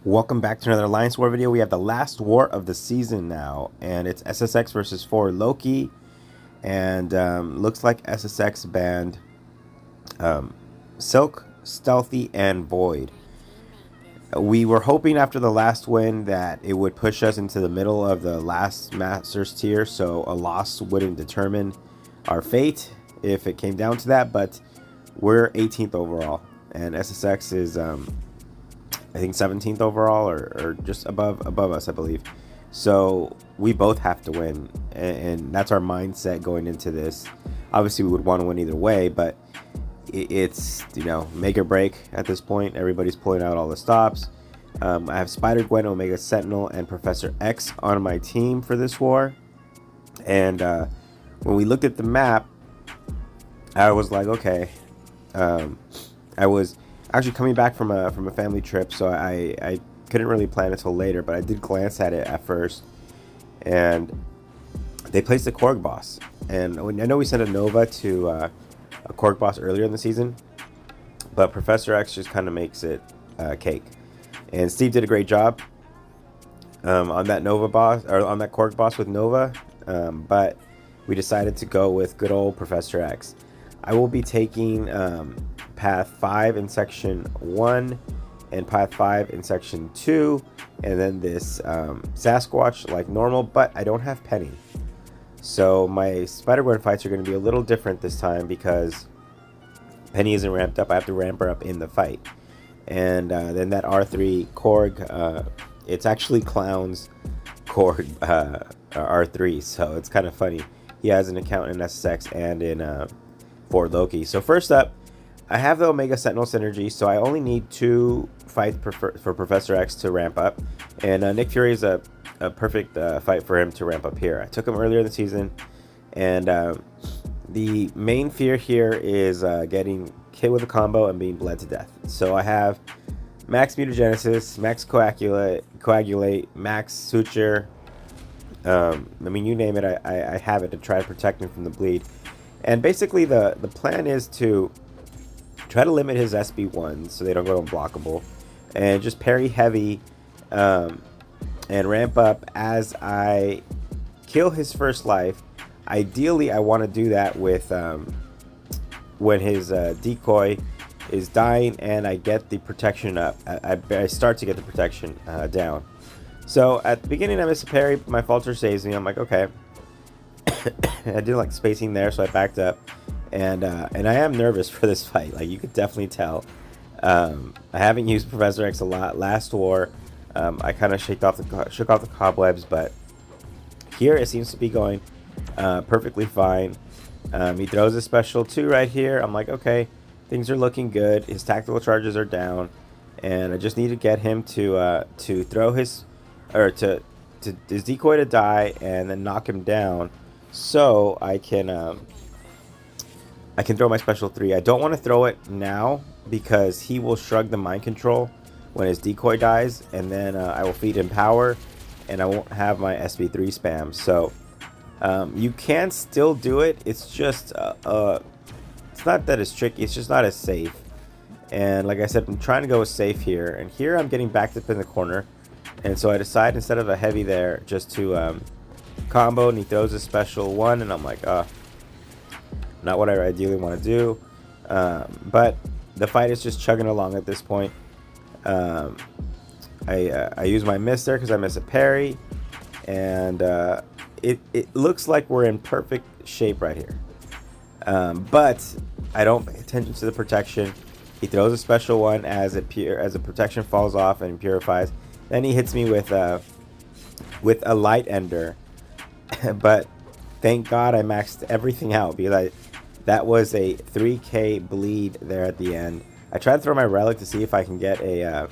Welcome back to another Alliance War video. We have the last war of the season now, and it's SsX versus 4 Loki, and looks like SsX banned Silk, Stealthy, and Void. We were hoping after the last win that it would push us into the middle of the last Masters tier, so a loss wouldn't determine our fate if it came down to that, but we're 18th overall, and SsX is I think 17th overall, or just above us, I believe. So we both have to win, and that's our mindset going into this. Obviously, we would want to win either way, but it's, you know, make or break at this point. Everybody's pulling out all the stops. I have SpiderGwen, Omega Sentinel, and Professor X on my team for this war. And when we looked at the map, I was like, okay. I was actually coming back from a family trip, so I couldn't really plan until later, but I did glance at it at first, and they placed a Korg boss. And I know we sent a Nova to a Korg boss earlier in the season, but Professor X just kind of makes it cake. And Steve did a great job on that Nova boss, or on that Korg boss with Nova, but we decided to go with good old Professor X. I will be taking Path 5 in Section 1 and Path 5 in Section 2, and then this Sasquatch like normal, but I don't have Penny. So my SpiderGwen fights are going to be a little different this time because Penny isn't ramped up. I have to ramp her up in the fight. And then that R3 Korg, it's actually Clown's Korg R3, so it's kind of funny. He has an account in SSX and in for Loki. So first up, I have the Omega Sentinel synergy, so I only need 2 fights for Professor X to ramp up, and Nick Fury is a perfect fight for him to ramp up here. I took him earlier in the season, and the main fear here is getting hit with a combo and being bled to death. So I have max mutagenesis, max coagulate, max suture. I mean, you name it, I have it to try to protect him from the bleed. And basically the plan is to try to limit his SB1s so they don't go unblockable, and just parry heavy and ramp up as I kill his first life. Ideally, I want to do that with when his decoy is dying and I get the protection up. I start to get the protection down. So at the beginning I miss a parry, my falter saves me. I'm like, okay. I did like spacing there, so I backed up, and I am nervous for this fight. Like, you could definitely tell. I haven't used Professor X a lot. Last war, I kind of shook off the cobwebs, but here it seems to be going perfectly fine. He throws a special 2 right here. I'm like, okay, things are looking good. His tactical charges are down, and I just need to get him to throw his, or to his decoy to die, and then knock him down, so I can throw my special 3. I don't want to throw it now because he will shrug the mind control when his decoy dies, and then I will feed him power, and I won't have my SB3 spam. So you can still do it. It's just it's not that it's tricky. It's just not as safe. And like I said, I'm trying to go safe here, and here I'm getting backed up in the corner. And so I decide, instead of a heavy there, just to combo, and he throws a special 1, and I'm like, not what I ideally want to do. But the fight is just chugging along at this point. I use my miss there because I miss a parry, and it looks like we're in perfect shape right here. But I don't pay attention to the protection. He throws a special 1 as the protection falls off and purifies. Then he hits me with a light ender, but thank God I maxed everything out, because that was a 3k bleed there at the end. I tried to throw my relic to see if I can get a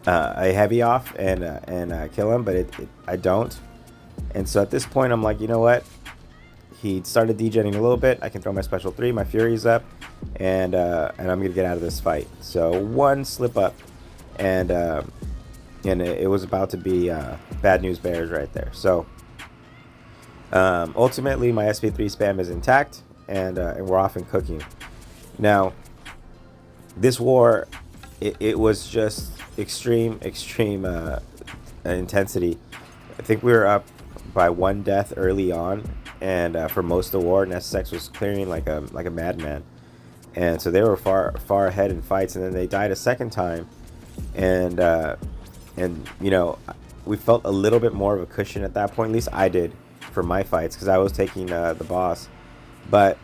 heavy off and kill him, but I don't. And so at this point I'm like, you know what? He started degenning a little bit. I can throw my special 3. My fury's up, and I'm gonna get out of this fight. So 1 slip up, and it was about to be bad news bears right there. So ultimately my SP3 spam is intact, and we're off and cooking. Now, this war it was just extreme intensity. I think we were up by 1 death early on, and for most of the war, and SsX was clearing like a madman, and so they were far ahead in fights, and then they died a second time, and you know, we felt a little bit more of a cushion at that point. At least I did for my fights, because I was taking the boss. But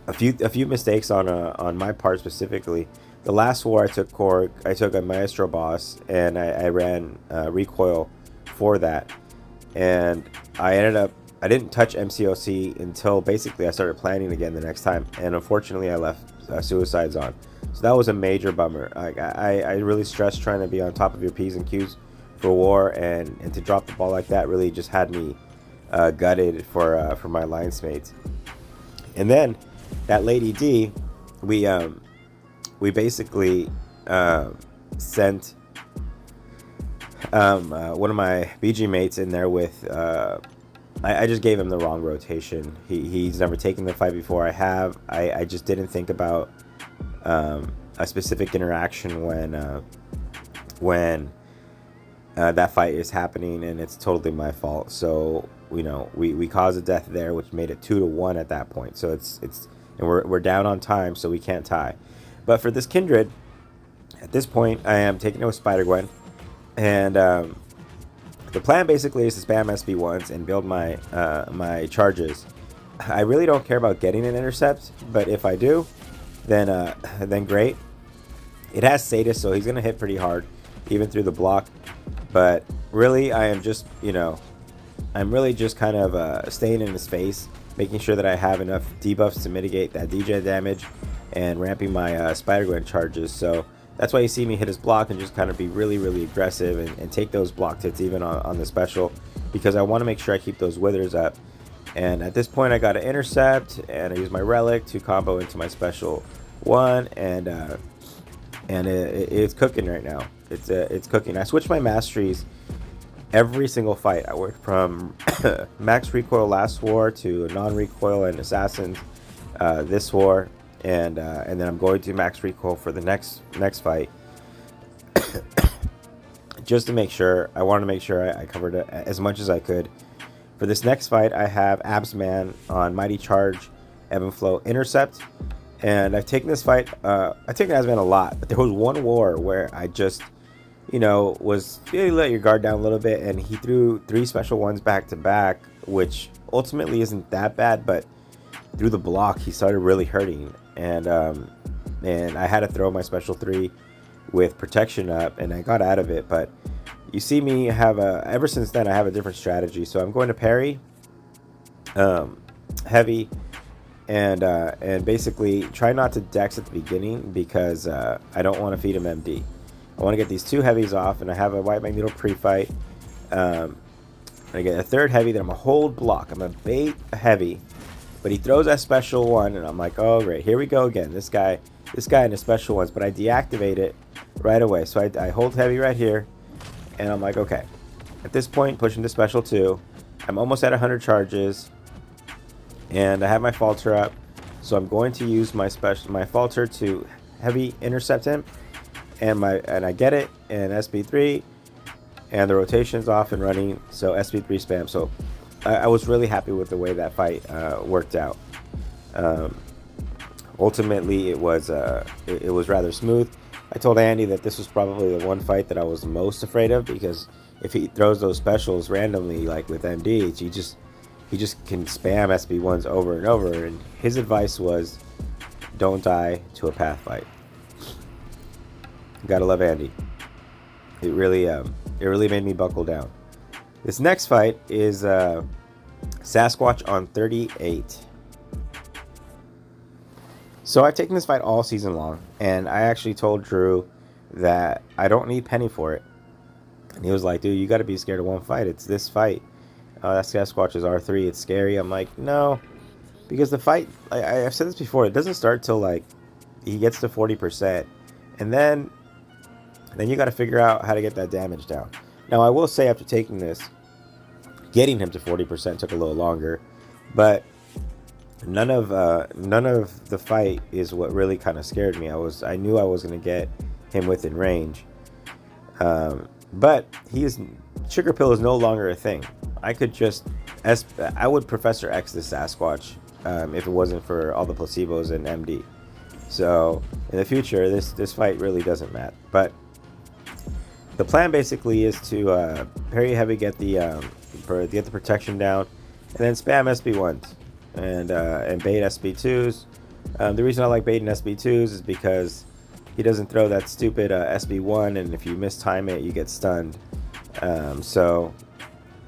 a few mistakes on my part specifically. The last war I took Korg, I took a Maestro boss, and I ran recoil for that, and I didn't touch MCOC until basically I started planning again the next time, and unfortunately I left suicides on. So that was a major bummer. I really stressed trying to be on top of your P's and Q's for war, and to drop the ball like that really just had me gutted for my alliance mates. And then that Lady D, we basically sent one of my BG mates in there with I just gave him the wrong rotation. He's never taken the fight before. I just didn't think about a specific interaction when that fight is happening, and it's totally my fault. So you know, we caused a death there, which made it 2-1 at that point. So it's and we're down on time, so we can't tie. But for this Kindred, at this point, I am taking it with SpiderGwen, and the plan basically is to spam SB1s and build my my charges. I really don't care about getting an intercept, but if I do, then great. It has Sadist, so he's gonna hit pretty hard, even through the block. But really, I am just, you know, I'm really just kind of staying in his face, making sure that I have enough debuffs to mitigate that DJ damage, and ramping my SpiderGwen charges. So that's why you see me hit his block and just kind of be really aggressive and take those block hits even on the special, because I want to make sure I keep those withers up. And at this point I got an intercept, and I use my relic to combo into my special one, and it's cooking right now. It's cooking. I switched my masteries every single fight. I went from max recoil last war to non-recoil and assassins this war, and then I'm going to max recoil for the next fight. Just to make sure, I wanted to make sure I covered it as much as I could. For this next fight, I have Absman on Mighty Charge, Ebb and Flow Intercept, and I've taken this fight. I've taken Absman a lot, but there was one war where I just, you know, was really let your guard down a little bit, and he threw 3 special ones back to back, which ultimately isn't that bad, but through the block he started really hurting, and I had to throw my special 3 with protection up, and I got out of it. But you see me have ever since then I have a different strategy. So I'm going to parry heavy, and basically try not to dex at the beginning, because I don't want to feed him MD. I want to get these 2 heavies off, and I have a White Magneto pre-fight. I get a 3rd heavy, then I'm gonna hold block. I'm gonna bait a heavy, but he throws that special one, and I'm like, oh great, here we go again. This guy and the special ones, but I deactivate it right away. So I hold heavy right here, and I'm like, okay. At this point, pushing to special 2. I'm almost at 100 charges, and I have my falter up, so I'm going to use my falter to heavy intercept him, and I get it, and SB3, and the rotation's off and running, so SB3 spam. So I was really happy with the way that fight worked out. Ultimately, it was rather smooth. I told Andy that this was probably the one fight that I was most afraid of, because if he throws those specials randomly, like with MD, he just can spam SB1s over and over. And his advice was, don't die to a path fight. Gotta love Andy. It really made me buckle down. This next fight is Sasquatch on 38. So I've taken this fight all season long, and I actually told Drew that I don't need Penny for it. And he was like, dude, you got to be scared of one fight. It's this fight. That Sasquatch is R3. It's scary. I'm like, no. Because the fight, I've said this before, it doesn't start till like he gets to 40%. And then you got to figure out how to get that damage down. Now, I will say, after taking this, getting him to 40% took a little longer. But none of the fight is what really kind of scared me. I knew I was going to get him within range. But Sugar Pill is no longer a thing. I could just I would Professor X the Sasquatch if it wasn't for all the placebos and MD. So in the future, this fight really doesn't matter. But the plan basically is to parry heavy, get the protection down, and then spam SB1s and bait SB2s. The reason I like baiting SB2s is because he doesn't throw that stupid SB1, and if you mistime it, you get stunned. So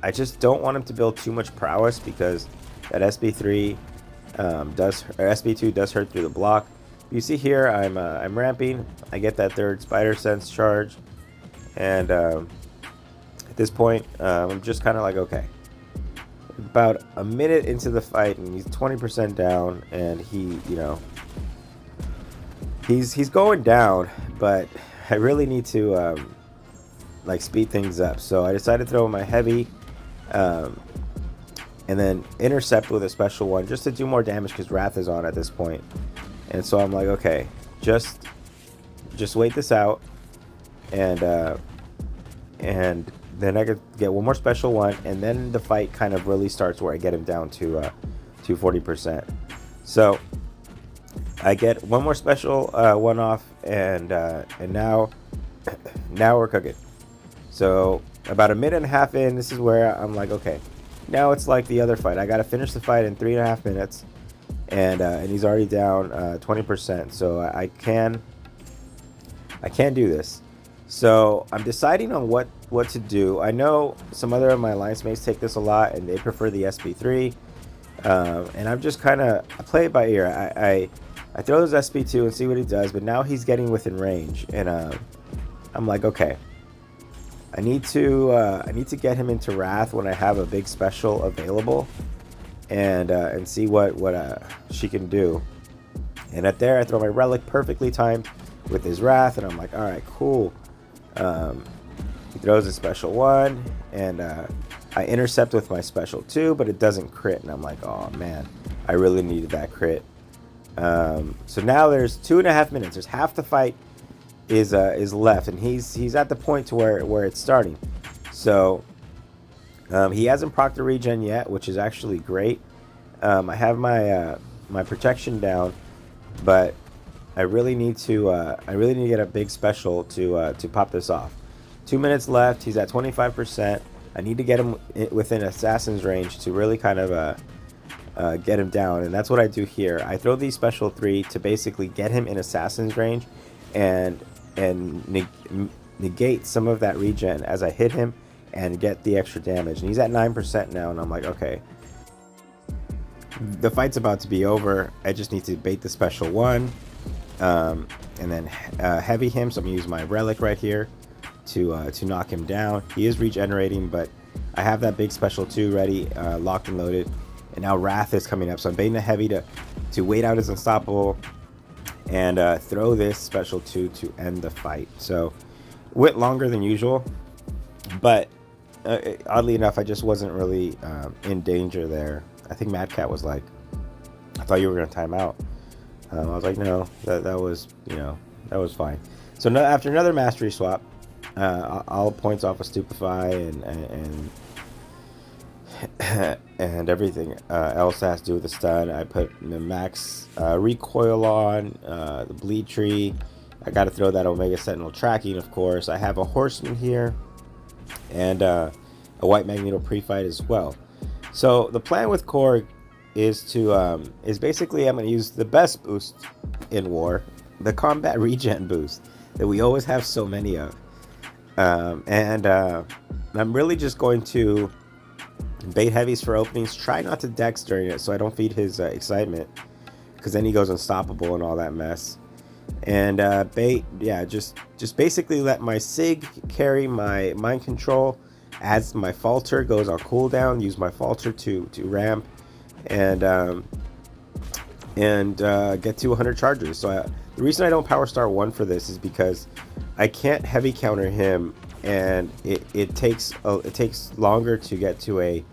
I just don't want him to build too much prowess, because that SB3 SB2 does hurt through the block. You see here, I'm ramping. I get that third Spider Sense charge, and at this point, I'm just kind of like, okay. About a minute into the fight, and he's 20% down, and he's going down, but I really need to like speed things up. So I decided to throw my heavy, and then intercept with a special one just to do more damage, because Wrath is on at this point. And so I'm like, okay, just wait this out, and then I could get one more special one, and then the fight kind of really starts, where I get him down to 40%. So I get one more special one off, and now we're cooking. So about a minute and a half in, this is where I'm like, okay, now it's like the other fight. I got to finish the fight in 3.5 minutes, and he's already down 20%. So I can do this. So I'm deciding on what to do. I know some other of my alliance mates take this a lot, and they prefer the SB3. And I'm just kind of, I play it by ear. I throw this SB2 and see what he does, but now he's getting within range, and I'm like, okay, I need to get him into Wrath when I have a big special available, and see what she can do. And at there, I throw my relic perfectly timed with his Wrath, and I'm like, all right, cool. He throws a special one, and I intercept with my special 2, but it doesn't crit, and I'm like, oh man, I really needed that crit. So now there's 2.5 minutes. There's half the fight is left, and he's at the point to where it's starting. So he hasn't procced the regen yet, which is actually great. I have my protection down, but I really need to get a big special to pop this off. 2 minutes left. He's at 25%. I need to get him within assassin's range to really kind of get him down, and that's what I do here. I throw the special 3 to basically get him in assassin's range, and negate some of that regen as I hit him and get the extra damage. And he's at 9% now, and I'm like, okay, the fight's about to be over. I just need to bait the special 1, and then heavy him. So I'm gonna use my relic right here to knock him down. He is regenerating, but I have that big special 2 ready, locked and loaded. And now Wrath is coming up, so I'm baiting the heavy to wait out his unstoppable, and throw this special 2 to end the fight. So went longer than usual, but oddly enough, I just wasn't really in danger there. I think Mad Cat was like, I thought you were gonna time out. I was like, no, that was, that was fine. So after another mastery swap, all points off of Stupefy and everything else has to do with the stun. I put the max recoil on, the bleed tree. I got to throw that Omega Sentinel tracking, of course. I have a horseman here, and a white Magneto pre-fight as well. So the plan with Korg is basically, I'm going to use the best boost in war, the combat regen boost that we always have so many of. And I'm really just going to bait heavies for openings. Try not to dex during it, so I don't feed his excitement, because then he goes unstoppable and all that mess. And bait, yeah, just basically let my Sig carry my mind control as my falter goes on cooldown. Use my falter to ramp and get to 100 charges. So the reason I don't power star 1 for this is because I can't heavy counter him, and it takes longer to get to a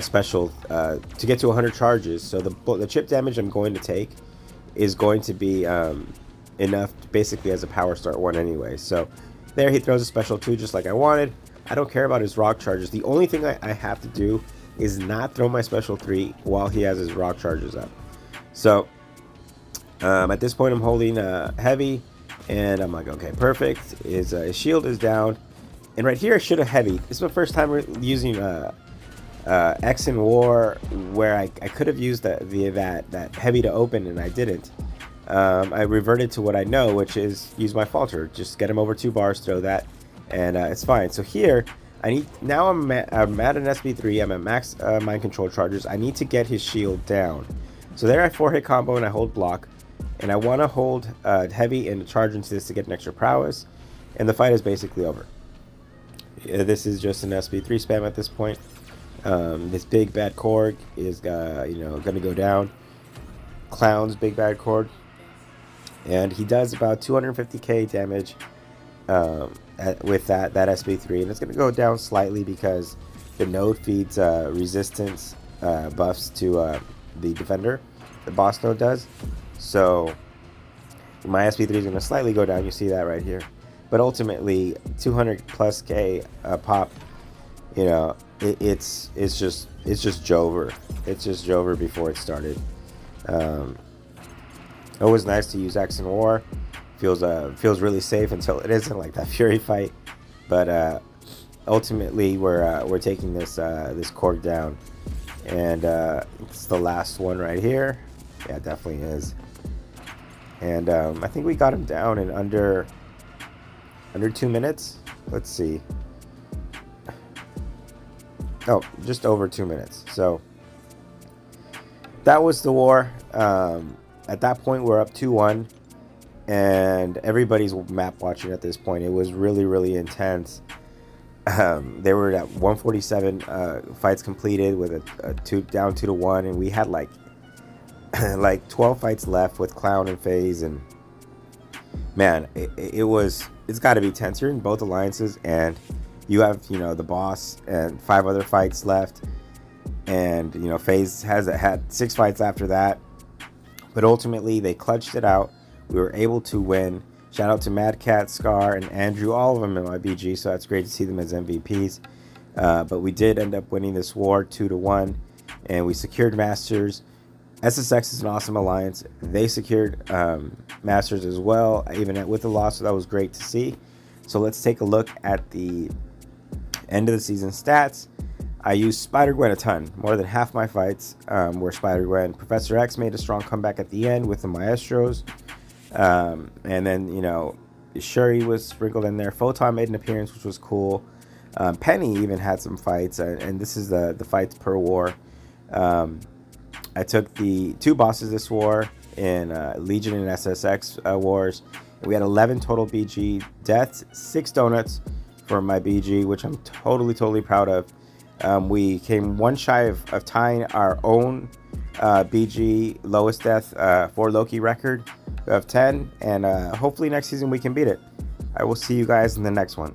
special to get to 100 charges. So the chip damage I'm going to take is going to be enough basically as a power start 1 anyway. So there he throws a special 2 just like I wanted. I don't care about his rock charges. The only thing I have to do is not throw my special 3 while he has his rock charges up. So at this point I'm holding heavy, and I'm like, okay, perfect. His shield is down, and right here I should have heavy. This is my first time using X in War, where I could have used that heavy to open, and I didn't. I reverted to what I know, which is use my falter. Just get him over 2 bars, throw that, and it's fine. So here now I'm at an SB3. I'm at max mind control charges. I need to get his shield down. So there I 4-hit combo and I hold block, and I want to hold heavy and charge into this to get an extra prowess, and the fight is basically over. This is just an SB3 spam at this point. This big bad Korg is gonna go down. Clown's big bad Korg, and he does about 250k damage with that SB3, and it's gonna go down slightly because the node feeds resistance buffs to the defender. The boss node does. So my SB3 is gonna slightly go down. You see that right here, but ultimately 200 plus k pop. You know, it's just Jover. It's just Jover before it started. It was nice to use X in War. Feels really safe until it isn't, like that Fury fight. But ultimately we're taking this Korg down, and it's the last one right here. Yeah, it definitely is. And I think we got him down in under 2 minutes. Let's see. Oh, just over 2 minutes. So that was the war. At that point we're up 2-1, and everybody's map watching at this point. It was really intense. They were at 147 fights completed with a down 2-1, and we had like 12 fights left with Clown and FaZe, and man, it's got to be tense. You're in both alliances, and you have the boss and 5 other fights left, and FaZe had 6 fights after that, but ultimately they clutched it out. We were able to win. Shout out to Mad Cat, Scar, and Andrew, all of them in my BG, so that's great to see them as MVPs. But we did end up winning this war 2-1, and we secured Masters. SsX is an awesome alliance. They secured Masters as well, even with the loss, so that was great to see. So let's take a look at the end of the season stats. I used SpiderGwen a ton. More than half my fights were SpiderGwen. Professor X made a strong comeback at the end with the Maestros. And then, Shuri was sprinkled in there. Photon made an appearance, which was cool. Penny even had some fights, and this is the fights per war. I took the 2 bosses this war in Legion and SsX wars. We had 11 total BG deaths, 6 donuts for my BG, which I'm totally proud of. We came 1 shy of tying our own BG lowest death for Loki record of 10, and hopefully next season we can beat it. I will see you guys in the next one.